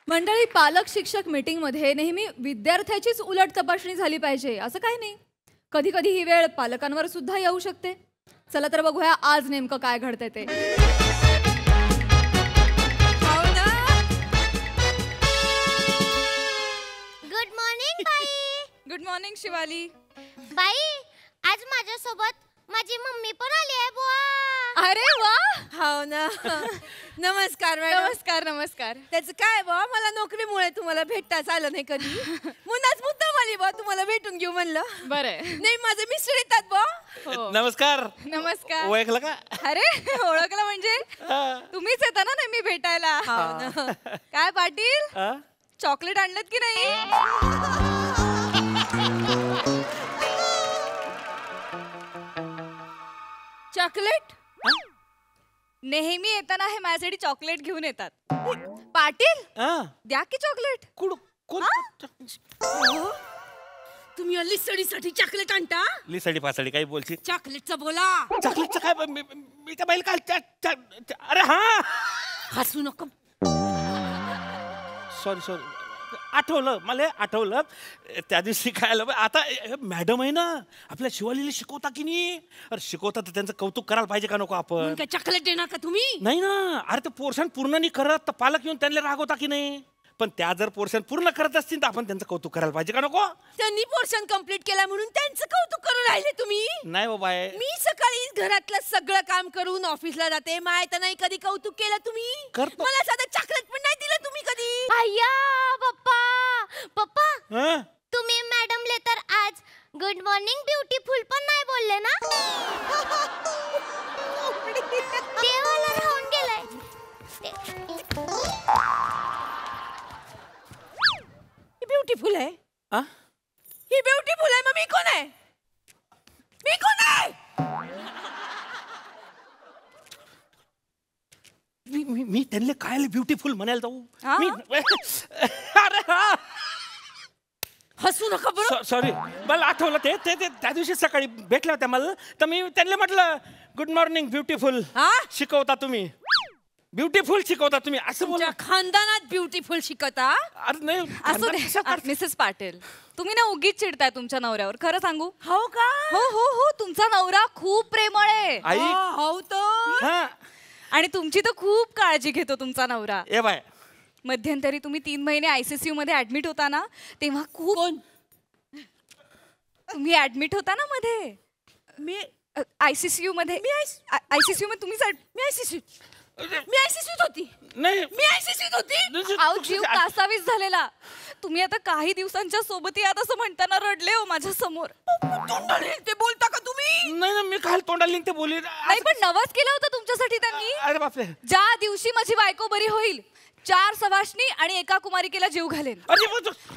मंडळी, पालक शिक्षक मीटिंगमध्ये नेहमी विद्यार्थ्याचीच उलट तपासणी झाली पाहिजे असं काही नाही. कधी कधी ही वेळ पालकांवर सुद्धा येऊ शकते. चला तर बघूया आज नेमकं काय घडतंय ते. गुड मॉर्निंग बाई. Good morning Shivali. बाई आज माझ्यासोबत माझी मम्मी पण आली आहे बुवा. अरे वा. हो ना. नमस्कार मॅडम. नमस्कार. नमस्कार. त्याचं काय बा, मला नोकरीमुळे तुम्हाला भेटताच आलं नाही कधी, म्हणूनच मुद्दाम आली बा तुम्हाला भेटून घेऊ म्हणलं. बरं. नाही माझे मिस्टर येतात बा. नमस्कार. नमस्कार. ओळखलं का? अरे ओळखलं म्हणजे तुम्हीच येता ना नेहमी भेटायला. काय पाटील, चॉकलेट आणलं की नाही? चॉकलेट? नेहमी येताना हे माझ्यासाठी चॉकलेट घेऊन येतात. पाटील द्या की चॉकलेट. तुम्ही लिसडीसाठी चॉकलेट आणता? लिसाडी पासाडी काही बोलची. चॉकलेटचं बोला. चॉकलेटचं काय मी त्या बाईला काल अरे हा हसू नको. सॉरी सॉरी आठवलं मला आठवलं त्या दिवशी काय आलं आता मॅडम आहे ना आपल्या शिवालीला शिकवता की नाही अरे शिकवता तर त्यांचं कौतुक करायला पाहिजे का नको आपण काय चॉकलेट देणार का तुम्ही नाही ना अरे ते पोर्शन पूर्ण नाही करत तर पालक येऊन त्यांना रागवता की नाही पण त्या जर पोर्शन पूर्ण करत असतील तर आपण त्यांचं कौतुक करायला पाहिजे का नको त्यांनी पोर्शन कंप्लीट केला म्हणून त्यांचं कौतुक करून राहिले तुम्ही नाही बाबा मी सकाळी घरातलं सगळं काम करून ऑफिसला जाते माय तर नाही कधी कौतुक केलं तुम्ही करतो. मला साधं चॉकलेट पण नाही दिलं तुम्ही कधी अय्या पप्पा पप्पा हं? तुम्ही मॅडमले तर आज गुड मॉर्निंग ब्युटीफुल पण नाही बोलले ना देवाला राहून गेलाय ब्युटीफुल आहे आ? ही ब्युटीफुल आहे मग मी कोण आहे मी कोण आहे मी त्यांना काय ब्युटिफुल म्हणायला जाऊ हा? अरे हा हसू नका बरं सॉरी मला आठवलं ते ते ते त्या दिवशी सकाळी भेटल्या होत्या मला तर मी त्यांना म्हटलं गुड मॉर्निंग ब्युटिफुल शिकवता तुम्ही ब्युटिफुल शिकवता तुम्ही असं बोला खानदानात ब्युटीफुल शिकवता अरे नाही असू दे मिसेस पाटील तुम्ही ना उगीच चिडताय तुमच्या नवऱ्यावर खरं सांगू हो का हो हो हो तुमचा नवरा खूप प्रेमळ आहे आई. हो तो हा आणि तुमची तर खूप काळजी घेतो तुमचा नवरा ए बाय मध्यंतरी तुम्ही 3 महिने ICCU मध्ये ऍडमिट होता ना तेव्हा खूप तुम्ही ऍडमिट होता ना मध्ये मी ICCU मध्ये ICCU मध्ये तुम्ही मी आयसीसीत होती नाही मी आयसीसीत होती अहो जीव कासावीस झालेला तुम्ही आता काही दिवसांच्या सोबती आहात असं म्हणताना रडले हो माझ्या समोर तोंडाने ते बोलता का तुम्ही नाही मी काल तोंडाला ते बोलले नाही पण नवस केला होता तुमच्यासाठी त्यांनी अरे बापरे ज्या दिवशी माझी बायको बरी होईल 4 सवाष्णी आणि एका कुमारिकेला जीव घालेन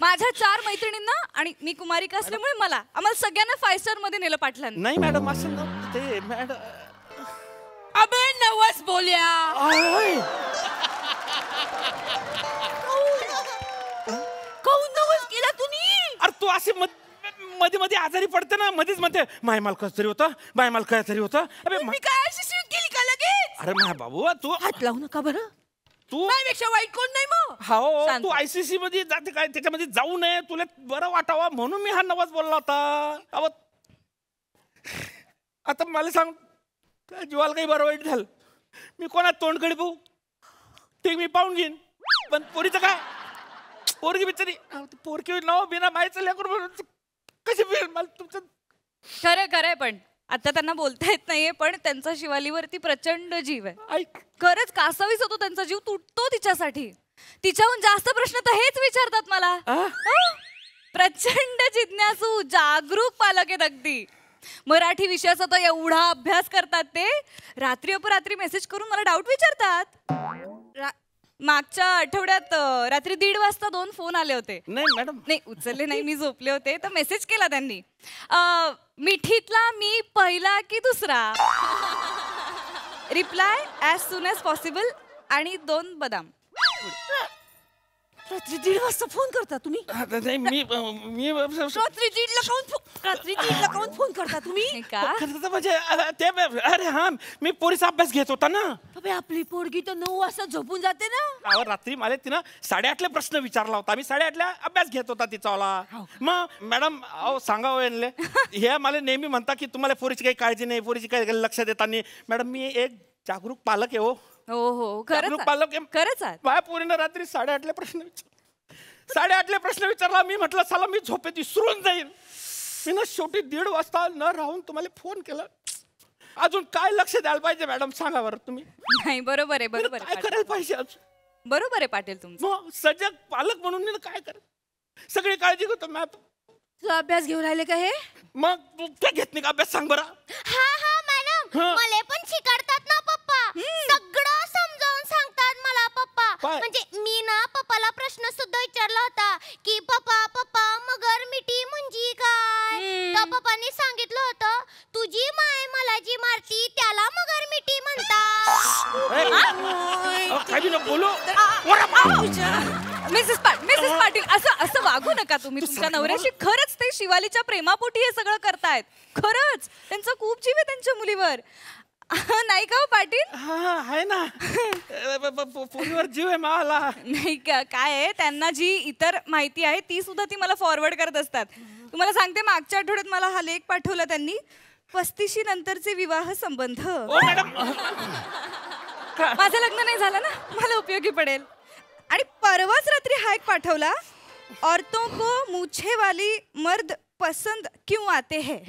माझ्या 4 मैत्रिणींना आणि मी कुमारिका असल्यामुळे मला आम्हाला सगळ्यांना 5 स्टार मध्ये नेलं पाटलांनी नाही मॅडम असं नव्हतं ते मॅडम अबे नवस बोल्या काऊन नवस केला तुम्ही अरे तू असे मध्ये मध्ये आजारी पडते ना मध्येच म्हणते माय माल कसं तरी होतं माय माल काय तरी होतं अबे मी काय आयसीसीत गेली का लगेच अरे माय बाबू तू हात लावू नका बरं तू माझ्यापेक्षा वाईट कोण नाही मग हो शांत. तू ICC मध्ये जाते काय त्याच्यामध्ये जाऊ नये तुला बरं वाटावं म्हणून मी हा नवाज बोलला होता आता मला सांग त्या जीवाला काही बरं वाईट झालं मी कोणात तोंडकडे पाहू ते मी पाहून घेईन पण पोरीचं काय पोरगी बिचारी पोरकी नाव बिना मायचं लेकरू कशी मला तुमचं खरंय खरंय पण आता त्यांना बोलता येत नाहीये पण त्यांचा शिवालीवरती प्रचंड जीव आहे खरंच कासावीस होतो त्यांचा जीव तुटतो तिच्यासाठी तिच्याहून जास्त प्रश्न तर हेच विचारतात मला हो? प्रचंड जिज्ञासू जागरूक पालक आहेत अगदी मराठी विषयाचा तर एवढा अभ्यास करतात ते रात्री अपरात्री मेसेज करून मला डाऊट विचारतात मागच्या आठवड्यात रात्री 1:30 वाजता 2 फोन आले होते नाही मॅडम नाही उचलले नाही मी झोपले होते तर मेसेज केला त्यांनी मिठीतला मी पहिला की दुसरा reply as soon as possible आणि 2 बदाम रात्री 1:30 वाजता फोन करता तुम्ही नाही मी रात्री 1:30 ला काऊन फोन करता तुम्ही का म्हणजे ते अरे हा मी पोरीचा अभ्यास घेत होता ना अबे आपली पोरगी तर 9 वाजता झोपून जाते ना रात्री मला तिनं 8:30 प्रश्न विचारला होता मी 8:30 अभ्यास घेत होता तिचावाला मग मॅडम अहो सांगावं हे मला नेहमी म्हणता की तुम्हाला पोरीची काही काळजी नाही पोरीची काही लक्ष देता नाही मॅडम मी एक जागरूक पालक आहे हो हो खरंच पालक खरंच माझ्या पोरीनं रात्री 8:30 प्रश्न 8:30 प्रश्न विचारला मी म्हटलं चला मी झोपेत विसरून जाईल मी ना शेवटी 1:30 वाजता न राहून तुम्हाला फोन केला अजून काय लक्ष द्यायला पाहिजे मॅडम सांगा बरं तुम्ही नाही बरोबर आहे बरोबर काय करायला पाहिजे अजून बरोबर आहे पाटील तुमचं सजग पालक म्हणून मी काय कर सगळी काळजी घेतो मॅप तुला अभ्यास घेऊन राहिले का हे मग तू काय घेत नाही का अभ्यास सांग बरं हा हा मॅडम मला पण शिकवतात ना पप्पा सगळं समजावून सांगतात मला पप्पा म्हणजे मी ना पप्पाला प्रश्न सुद्धा विचारला होता की पप्पा मगर मिठी म्हणजे काय तर पप्पांनी सांगितलं होतं तुझी माय मला जी मारती त्याला मगर मिठी म्हणतात बोलू मिसेस पाटील असं वागू नका तुम्ही तुमच्या नवऱ्याशी खरंच ते शिवालीच्या प्रेमापोटी हे सगळं करतायत खरंच त्यांचा खूप जीव आहे त्यांच्या मुलीवर नाही का हो पाटील? हा आहे ना. पोरीवर जीव आहे मला. नाही का, काय आहे, त्यांना जी इतर माहिती आहे ती सुद्धा ती मला फॉरवर्ड करत असतात. तुम्हाला सांगते, मागच्या आठवड्यात मला हा लेख पाठवला त्यांनी, 35 नंतरचे विवाह संबंध. माझं लग्न नाही झालं ना, मला उपयोगी पडेल. आणि परवाच रात्री हा एक पाठवला, औरतों को मूछे वाली मर्द पसंद क्यों आते हैं.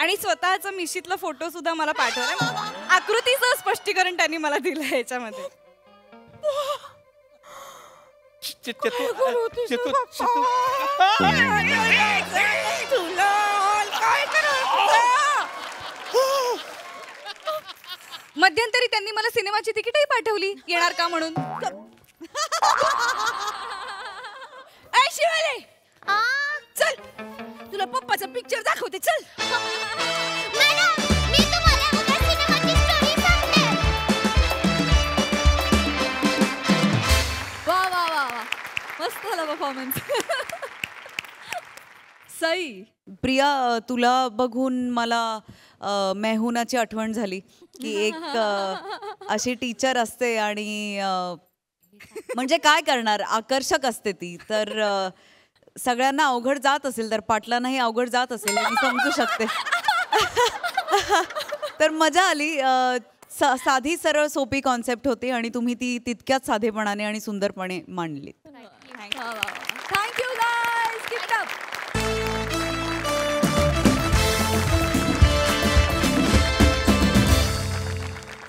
आणि स्वतःचा मिशीतला फोटो सुद्धा मला पाठवला. आकृतीचं स्पष्टीकरण त्यांनी मला दिलं याच्यामध्ये. मध्यंतरी त्यांनी मला सिनेमाची तिकीटही पाठवली, येणार का म्हणून. ऐ शिवाले, चल तुला पप्पाचा पिक्चर दाखवते, चल. मॅडम, मी तुम्हाला उद्या सिनेमाची स्टोरी सांगते. वा वा वा वा, मस्त झाला परफॉर्मन्स. सई, प्रिया, तुला बघून मला मेहुनाची आठवण झाली की एक अशी टीचर असते आणि म्हणजे काय करणार, आकर्षक असते ती. तर सगळ्यांना अवघड जात असेल तर पाटलांनाही अवघड जात असेल, मी समजू शकते. तर मजा आली. साधी सरळ सोपी कॉन्सेप्ट होती आणि तुम्ही ती तितक्याच साधेपणाने आणि सुंदरपणे मांडली. Thank you guys, keep it up.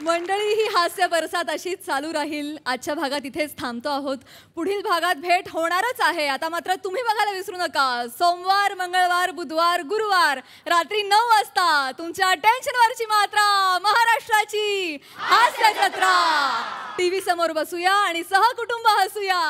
मंडळी, ही हास्य बरसात अशीच चालू राहील. आजच्या भागात इथेच थांबतो आहोत. पुढील भागात भेट होणारच आहे. आता मात्र तुम्ही बघायला विसरू नका, सोमवार, मंगळवार, बुधवार, गुरुवार रात्री 9 वाजता तुमच्या टेन्शनवरची मात्रा, महाराष्ट्राची हास्य जत्रा. टीव्ही समोर बसूया आणि सहकुटुंब हसूया.